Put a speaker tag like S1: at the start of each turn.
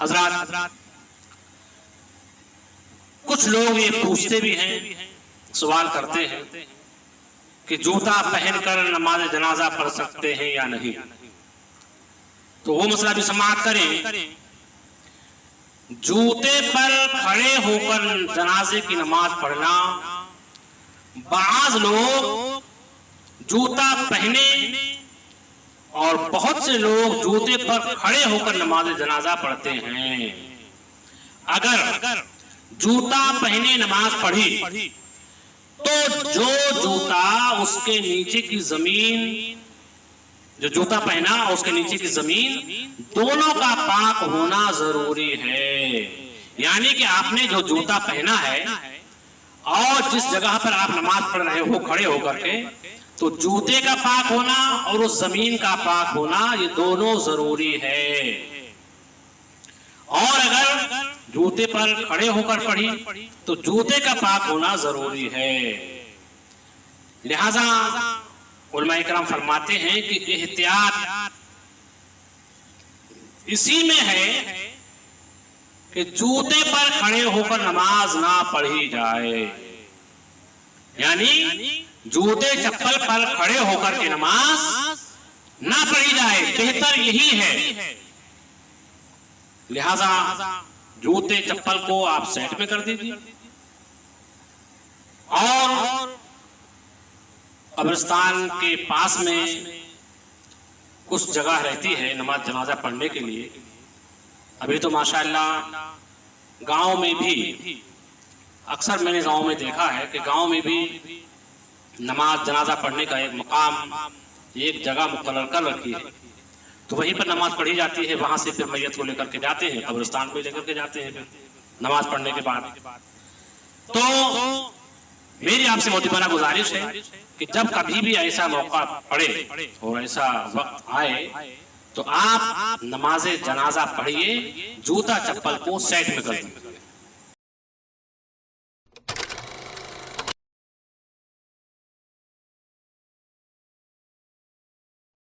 S1: हजरात, कुछ लोग ये पूछते भी हैं, सवाल करते हैं कि जूता पहनकर नमाज जनाजा पढ़ सकते हैं या नहीं। तो वो मसला भी समाअत करें। जूते पर खड़े होकर जनाजे की नमाज पढ़ना, बाज लोग जूता पहने और बहुत से लोग जूते पर खड़े होकर नमाज जनाजा पढ़ते हैं। अगर जूता पहने नमाज पढ़ी तो जो जूता उसके नीचे की जमीन, जो जूता पहना और उसके नीचे की जमीन, दोनों का पाक होना जरूरी है। यानी कि आपने जो जूता पहना है और जिस जगह पर आप नमाज पढ़ रहे हो खड़े होकर के, तो जूते का पाक होना और उस जमीन का पाक होना, ये दोनों जरूरी है। और अगर जूते पर खड़े होकर पढ़ी तो जूते का पाक होना जरूरी है। लिहाजा उलमाए किराम फरमाते हैं कि एहतियात इसी में है कि जूते पर खड़े होकर नमाज ना पढ़ी जाए। यानी जूते चप्पल पर खड़े होकर के नमाज ना पढ़ी जाए, बेहतर यही है। लिहाजा जूते चप्पल को आप साइड में कर दीजिए और कब्रिस्तान के पास में कुछ जगह रहती है नमाज जनाजा पढ़ने के लिए। अभी तो माशाअल्लाह गांव में भी, अक्सर मैंने गांव में देखा है कि गांव में भी नमाज जनाजा पढ़ने का एक मकाम, एक जगह मुकर्रर कर रखी है, तो वहीं पर नमाज पढ़ी जाती है। वहां से फिर मैयत को लेकर के जाते हैं, कब्रिस्तान को लेकर के जाते हैं फिर नमाज पढ़ने के बाद। तो मेरी आपसे मोहतरमाना गुजारिश है कि जब कभी भी ऐसा मौका पड़े और ऐसा वक्त आए तो आप नमाज जनाजा पढ़िए, जूता चप्पल को साइड में कर दें।